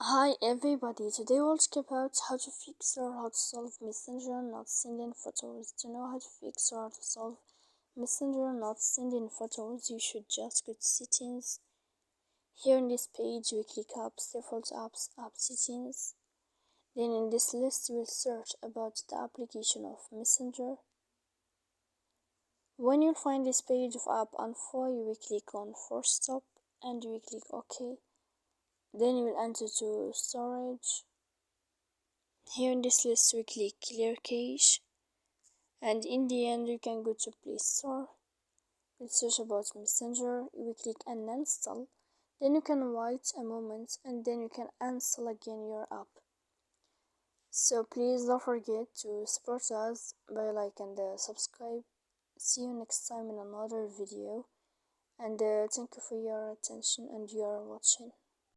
Hi everybody, today we'll talk about how to fix or how to solve Messenger not sending photos. To know how to fix or how to solve Messenger not sending photos, you should just go to settings. Here in this page we click apps, default apps, app settings. Then in this list we'll search about the application of Messenger. When you find this page of app info, you will click on force stop and you will click OK. Then you will enter to storage. Here in this list we click clear cache, and in the end you can go to Play Store. We'll search about Messenger, you will click uninstall, then you can wait a moment and then you can install again your app. So please don't forget to support us by like and subscribe. See you next time in another video, and thank you for your attention and your watching.